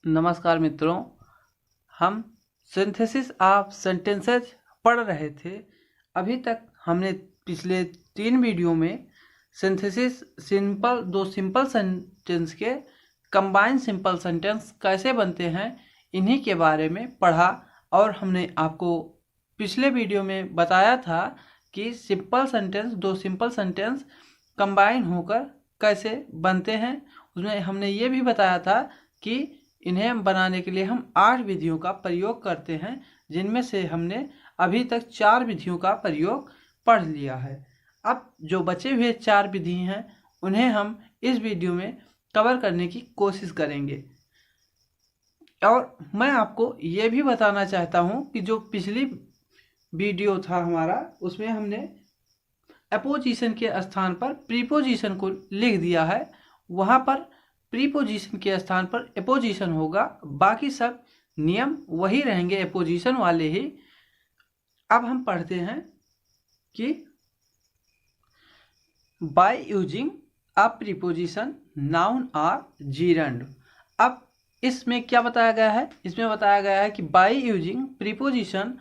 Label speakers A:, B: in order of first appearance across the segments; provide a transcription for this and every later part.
A: नमस्कार मित्रों, हम सिंथेसिस ऑफ सेंटेंसेस पढ़ रहे थे। अभी तक हमने पिछले 3 वीडियो में सिंथेसिस दो सिंपल सेंटेंस के कंबाइन सिंपल सेंटेंस कैसे बनते हैं इन्हीं के बारे में पढ़ा। और हमने आपको पिछले वीडियो में बताया था कि दो सिंपल सेंटेंस कंबाइन होकर कैसे बनते हैं। उसमें हमने ये भी बताया था कि इन्हें बनाने के लिए हम 8 विधियों का प्रयोग करते हैं, जिनमें से हमने अभी तक 4 विधियों का प्रयोग पढ़ लिया है। अब जो बचे हुए 4 विधि हैं उन्हें हम इस वीडियो में कवर करने की कोशिश करेंगे। और मैं आपको ये भी बताना चाहता हूँ कि जो पिछली वीडियो था हमारा, उसमें हमने अपोजिशन के स्थान पर प्रीपोजिशन को लिख दिया है। वहाँ पर प्रीपोजिशन के स्थान पर अपोजिशन होगा, बाकी सब नियम वही रहेंगे, अपोजिशन वाले ही। अब हम पढ़ते हैं कि by using a preposition noun or gerund. अब इसमें क्या बताया गया है? इसमें बताया गया है कि बाय यूजिंग प्रीपोजिशन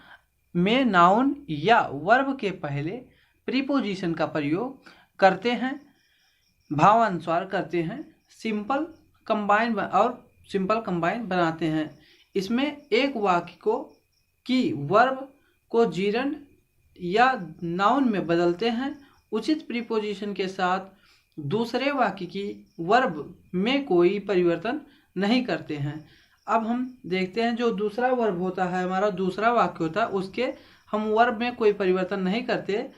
A: में नाउन या वर्ब के पहले प्रीपोजिशन का प्रयोग करते हैं, भावानुसार करते हैं, सिंपल कंबाइन बनाते हैं। इसमें एक वाक्य को की वर्ब को जीरंड या नाउन में बदलते हैं, उचित प्रीपोजिशन के साथ दूसरे वाक्य की वर्ब में कोई परिवर्तन नहीं करते हैं। अब हम देखते हैं, जो दूसरा वर्ब होता है, हमारा दूसरा वाक्य होता है, उसके हम वर्ब में कोई परिवर्तन नहीं करते।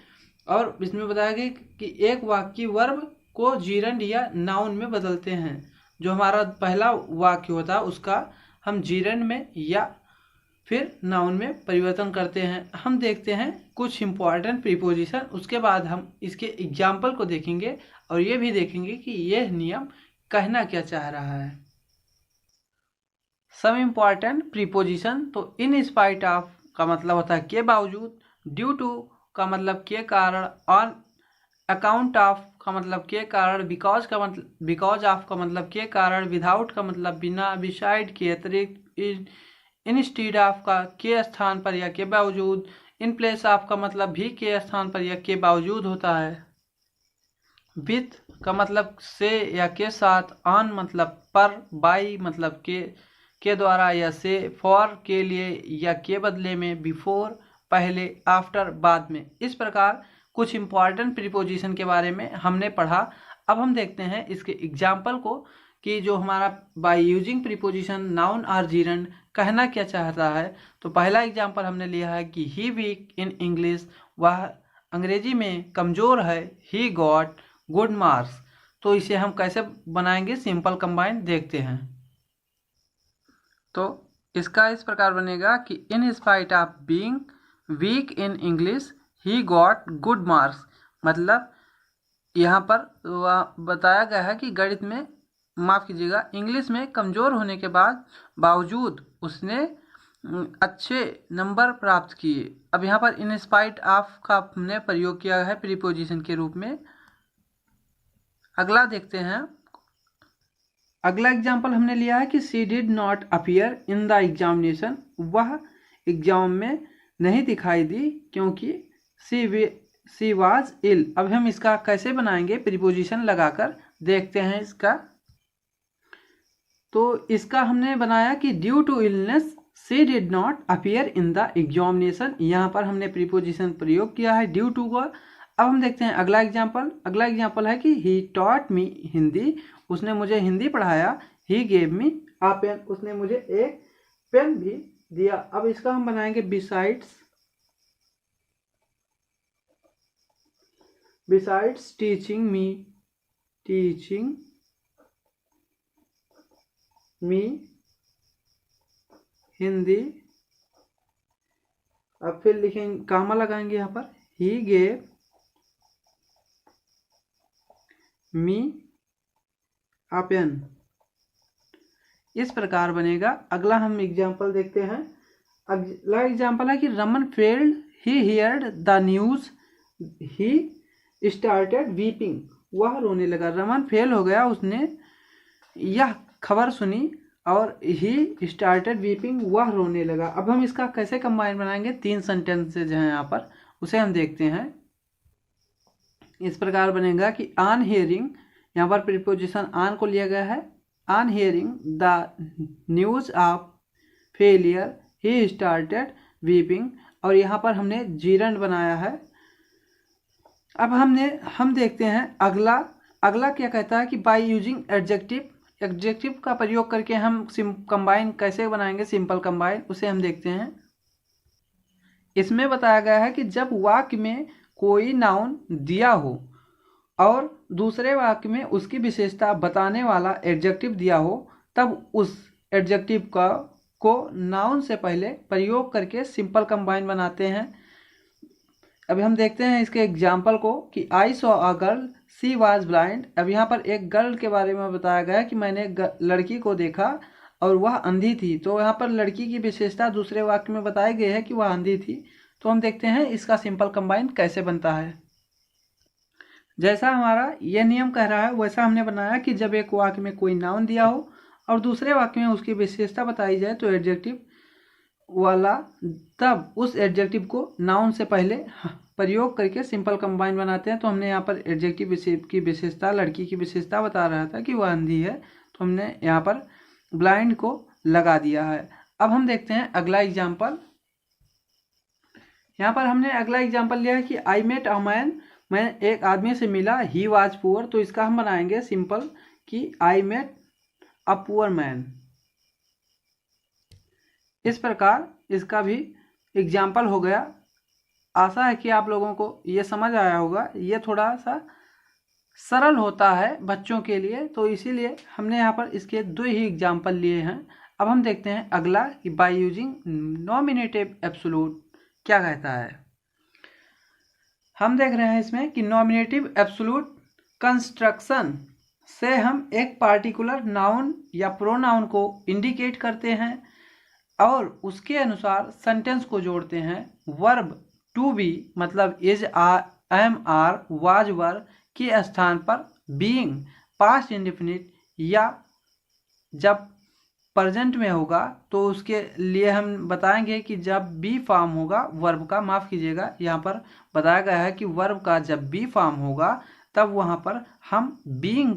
A: और इसमें बताया गया कि एक वाक्य की वर्ब को जीरंड या नाउन में बदलते हैं। जो हमारा पहला वाक्य होता है उसका हम जीरंड में या फिर नाउन में परिवर्तन करते हैं। हम देखते हैं कुछ इंपॉर्टेंट प्रीपोजिशन, उसके बाद हम इसके एग्जाम्पल को देखेंगे और ये भी देखेंगे कि यह नियम कहना क्या चाह रहा है। सम इम्पॉर्टेंट प्रीपोजिशन, तो इन स्पाइट ऑफ का मतलब होता है के बावजूद, ड्यू टू का मतलब के कारण, ऑन अकाउंट ऑफ का मतलब के कारण, बिकॉज ऑफ का मतलब के कारण, विदाउट का मतलब बिना, बिसाइड के अतिरिक्त, इंस्टीड ऑफ का के स्थान पर या के बावजूद, इन प्लेस ऑफ का मतलब भी के स्थान पर या के बावजूद होता है, विथ का मतलब से या के साथ, ऑन मतलब पर, बाई मतलब के द्वारा या से, फॉर के लिए या के बदले में, बिफोर पहले, आफ्टर बाद में। इस प्रकार कुछ इंपॉर्टेंट प्रीपोजिशन के बारे में हमने पढ़ा। अब हम देखते हैं इसके एग्जाम्पल को कि जो हमारा by using preposition noun or gerund कहना क्या चाहता है। तो पहला एग्जाम्पल हमने लिया है कि ही वीक इन इंग्लिश, वह अंग्रेजी में कमज़ोर है, ही गॉट गुड मार्क्स। तो इसे हम कैसे बनाएंगे, सिंपल कंबाइन देखते हैं। तो इसका इस प्रकार बनेगा कि in spite of being weak in English he got good marks. मतलब यहाँ पर बताया गया है कि गणित में, माफ़ कीजिएगा, इंग्लिश में कमज़ोर होने के बावजूद उसने अच्छे नंबर प्राप्त किए। अब यहाँ पर इन स्पाइट ऑफ का हमने प्रयोग किया है प्रीपोजिशन के रूप में। अगला देखते हैं। अगला एग्जाम्पल हमने लिया है कि she did not appear in the examination, वह एग्जाम में नहीं दिखाई दी क्योंकि शी वाज इल। अब हम इसका कैसे बनाएंगे, प्रीपोजिशन लगाकर देखते हैं इसका। तो इसका हमने बनाया कि due to illness she did not appear in the examination. यहाँ पर हमने प्रीपोजिशन प्रयोग किया है ड्यू टू का। अब हम देखते हैं अगला एग्जाम्पल। अगला एग्जाम्पल है कि ही टॉट मी हिंदी, उसने मुझे हिंदी पढ़ाया। He gave me a pen, उसने मुझे एक पेन भी दिया। अब इसका हम बनाएंगे बिसाइड्स टीचिंग मी हिंदी। अब फिर लिखेंगे, कामा लगाएंगे यहाँ पर, he gave me a pen. इस प्रकार बनेगा। अगला हम एग्जाम्पल देखते हैं। अगला एग्जाम्पल है कि Raman failed he heard the news he started weeping, वह रोने लगा। रमन फेल हो गया, उसने यह खबर सुनी और ही स्टार्टेड वीपिंग, वह रोने लगा। अब हम इसका कैसे कंबाइन बनाएंगे, 3 सेंटेंसेज हैं यहाँ पर, उसे हम देखते हैं। इस प्रकार बनेगा कि ऑन हियरिंग, यहाँ पर प्रीपोजिशन ऑन को लिया गया है। On hearing the news of failure he started weeping, और यहाँ पर हमने जीरंड बनाया है। अब हम देखते हैं अगला क्या कहता है कि बाय यूजिंग एडजेक्टिव का प्रयोग करके हम कंबाइन कैसे बनाएंगे, सिंपल कंबाइन, उसे हम देखते हैं। इसमें बताया गया है कि जब वाक्य में कोई नाउन दिया हो और दूसरे वाक्य में उसकी विशेषता बताने वाला एडजेक्टिव दिया हो, तब उस एडजेक्टिव को नाउन से पहले प्रयोग करके सिंपल कंबाइन बनाते हैं। अभी हम देखते हैं इसके एग्जाम्पल को कि I saw a girl she was blind. अब यहाँ पर एक गर्ल के बारे में बताया गया है कि मैंने लड़की को देखा और वह अंधी थी। तो यहाँ पर लड़की की विशेषता दूसरे वाक्य में बताई गई है कि वह अंधी थी। तो हम देखते हैं इसका सिंपल कंबाइन कैसे बनता है। जैसा हमारा यह नियम कह रहा है वैसा हमने बनाया कि जब एक वाक्य में कोई नाउन दिया हो और दूसरे वाक्य में उसकी विशेषता बताई जाए तो एडजेक्टिव वाला, तब उस एडजेक्टिव को नाउन से पहले प्रयोग करके सिंपल कंबाइन बनाते हैं। तो हमने यहाँ पर एडजेक्टिव की विशेषता, लड़की की विशेषता बता रहा था कि वह अंधी है, तो हमने यहाँ पर ब्लाइंड को लगा दिया है। अब हम देखते हैं अगला एग्जाम्पल। यहाँ पर हमने अगला एग्जाम्पल लिया है कि आई मेट अ मैन, मैं एक आदमी से मिला, ही वाज पुअर। तो इसका हम बनाएंगे सिंपल कि I met a poor man. इस प्रकार इसका भी एग्जाम्पल हो गया। आशा है कि आप लोगों को ये समझ आया होगा। ये थोड़ा सा सरल होता है बच्चों के लिए, तो इसीलिए हमने यहाँ पर इसके 2 ही एग्जाम्पल लिए हैं। अब हम देखते हैं अगला कि बाय यूजिंग नॉमिनेटिव एब्सोल्यूट क्या कहता है। हम देख रहे हैं इसमें कि नॉमिनेटिव एब्सोल्यूट कंस्ट्रक्शन से हम एक पार्टिकुलर नाउन या प्रोनाउन को इंडिकेट करते हैं और उसके अनुसार सेंटेंस को जोड़ते हैं। वर्ब टू बी मतलब इज, एम, आर, वाज, वर के स्थान पर बीइंग, पास्ट इंडेफिनिट या जब प्रेजेंट में होगा तो उसके लिए हम बताएंगे कि जब बी फॉर्म होगा वर्ब का, माफ़ कीजिएगा, यहाँ पर बताया गया है कि वर्ब का जब बी फॉर्म होगा तब वहाँ पर हम बीइंग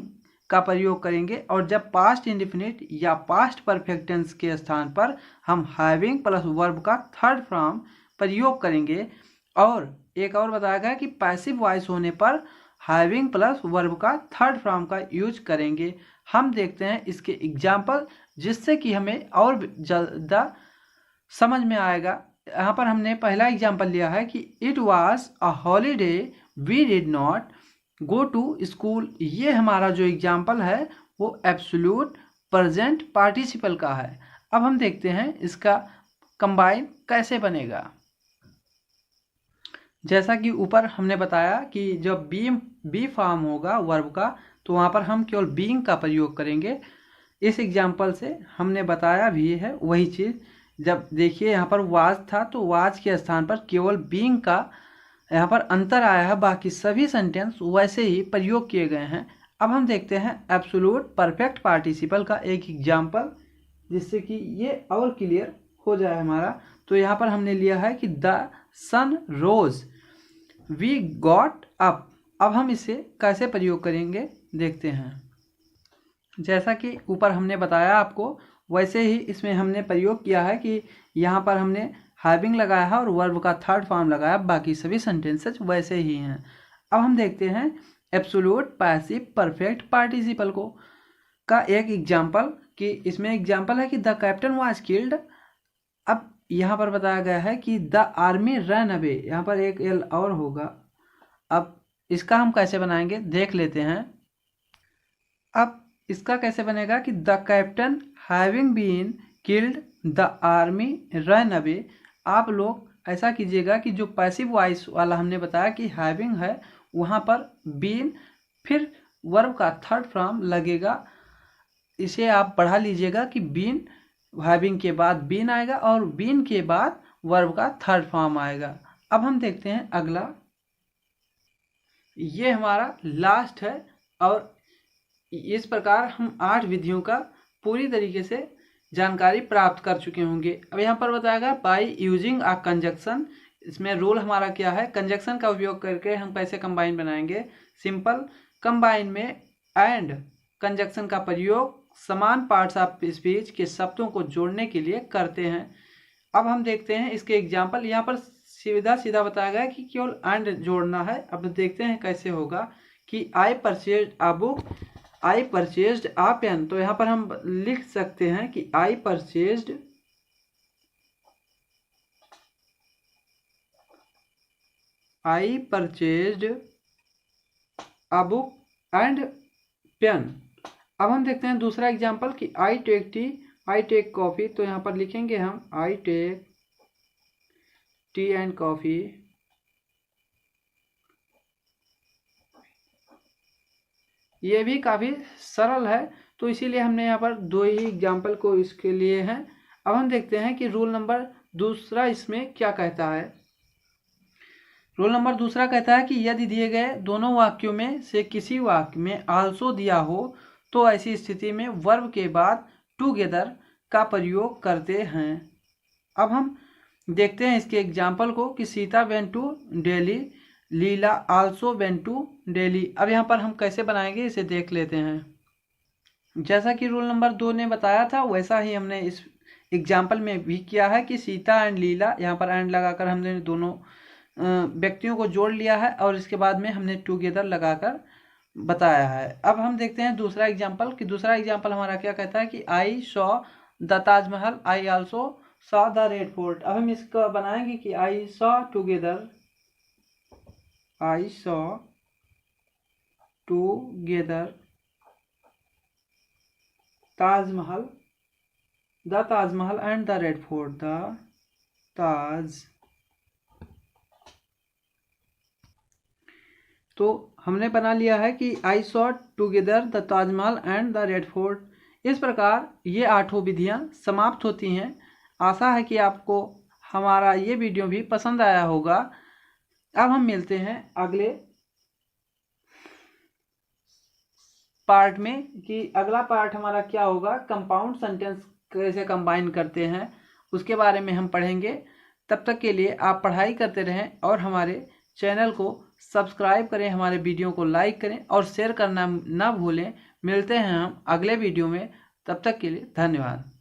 A: का प्रयोग करेंगे, और जब पास्ट इंडेफिनिट या पास्ट परफेक्ट टेंस के स्थान पर हम हैविंग प्लस वर्ब का थर्ड फॉर्म प्रयोग करेंगे। और एक और बताया गया कि पैसिव वॉइस होने पर हैविंग प्लस वर्ब का थर्ड फॉर्म का यूज करेंगे। हम देखते हैं इसके एग्जाम्पल जिससे कि हमें और ज़्यादा समझ में आएगा। यहाँ पर हमने पहला एग्जाम्पल लिया है कि it was a holiday we did not go to school. ये हमारा जो एग्जाम्पल है वो एब्सोल्यूट प्रेजेंट पार्टिसिपल का है। अब हम देखते हैं इसका कंबाइन कैसे बनेगा। जैसा कि ऊपर हमने बताया कि जब बी फॉर्म होगा वर्ब का तो वहाँ पर हम केवल बीइंग का प्रयोग करेंगे। इस एग्जाम्पल से हमने बताया भी है वही चीज़। जब देखिए यहाँ पर वाज था तो वाज के स्थान पर केवल बीइंग का यहाँ पर अंतर आया है, बाकी सभी सेंटेंस वैसे ही प्रयोग किए गए हैं। अब हम देखते हैं एब्सोल्यूट परफेक्ट पार्टिसिपल का एक एग्जाम्पल जिससे कि ये और क्लियर हो जाए हमारा। तो यहाँ पर हमने लिया है कि the sun rose we got up. अब हम इसे कैसे प्रयोग करेंगे देखते हैं। जैसा कि ऊपर हमने बताया आपको वैसे ही इसमें हमने प्रयोग किया है कि यहाँ पर हमने हैविंग लगाया है और वर्ब का थर्ड फॉर्म लगाया, बाकी सभी सेंटेंसेस वैसे ही हैं। अब हम देखते हैं एब्सोल्यूट पैसिव परफेक्ट पार्टिसिपल को का एक एग्जाम्पल कि इसमें एग्जाम्पल है कि द कैप्टन वाज किल्ड। अब यहाँ पर बताया गया है कि द आर्मी रन अवे, यहाँ पर एक एल और होगा। अब इसका हम कैसे बनाएंगे देख लेते हैं। अब इसका कैसे बनेगा कि the captain having been killed the army run away. आप लोग ऐसा कीजिएगा कि जो पैसिव वॉइस वाला हमने बताया कि हैविंग है वहाँ पर बीन फिर वर्ब का थर्ड फॉर्म लगेगा। इसे आप पढ़ा लीजिएगा कि बीन हैविंग के बाद बीन आएगा और बीन के बाद वर्ब का थर्ड फॉर्म आएगा। अब हम देखते हैं अगला। ये हमारा लास्ट है और इस प्रकार हम 8 विधियों का पूरी तरीके से जानकारी प्राप्त कर चुके होंगे। अब यहाँ पर बताएगा बाय यूजिंग अ कंजक्शन, इसमें रूल हमारा क्या है, कंजक्शन का उपयोग करके हम कैसे कंबाइन बनाएंगे। सिंपल कंबाइन में एंड कंजक्शन का प्रयोग समान पार्ट्स ऑफ स्पीच के शब्दों को जोड़ने के लिए करते हैं। अब हम देखते हैं इसके एग्जाम्पल। यहाँ पर सीधा सीधा बताया गया कि केवल एंड जोड़ना है। अब देखते हैं कैसे होगा कि I purchased a book, I purchased a pen. तो यहाँ पर हम लिख सकते हैं कि I purchased a book and pen. अब हम देखते हैं दूसरा एग्जाम्पल कि I take tea, I take coffee. तो यहाँ पर लिखेंगे हम I take tea and coffee. ये भी काफ़ी सरल है, तो इसीलिए हमने यहाँ पर दो ही एग्जाम्पल को इसके लिए हैं। अब हम देखते हैं कि रूल नंबर दूसरा इसमें क्या कहता है। रूल नंबर दूसरा कहता है कि यदि दिए गए दोनों वाक्यों में से किसी वाक्य में आल्सो दिया हो तो ऐसी स्थिति में वर्ब के बाद टुगेदर का प्रयोग करते हैं। अब हम देखते हैं इसके एग्जाम्पल को कि Sita went to Delhi, Leela also went to Delhi. अब यहाँ पर हम कैसे बनाएंगे इसे देख लेते हैं। जैसा कि रूल नंबर 2 ने बताया था वैसा ही हमने इस एग्जाम्पल में भी किया है कि सीता एंड लीला, यहाँ पर एंड लगाकर हमने दोनों व्यक्तियों को जोड़ लिया है और इसके बाद में हमने टुगेदर लगाकर बताया है। अब हम देखते हैं दूसरा एग्जाम्पल कि दूसरा एग्जाम्पल हमारा क्या कहता है कि I saw the Taj Mahal, I also saw the red fort. अब हम इसको बनाएंगे कि I saw together, I saw together Taj Mahal, the Taj Mahal and the red fort, the Taj. तो हमने बना लिया है कि I saw together the Taj Mahal and the red fort. इस प्रकार ये 8 विधियां समाप्त होती हैं। आशा है कि आपको हमारा ये वीडियो भी पसंद आया होगा। अब हम मिलते हैं अगले पार्ट में कि अगला पार्ट हमारा क्या होगा, कंपाउंड सेंटेंस कैसे कंबाइन करते हैं उसके बारे में हम पढ़ेंगे। तब तक के लिए आप पढ़ाई करते रहें और हमारे चैनल को सब्सक्राइब करें, हमारे वीडियो को लाइक करें और शेयर करना ना भूलें। मिलते हैं हम अगले वीडियो में, तब तक के लिए धन्यवाद।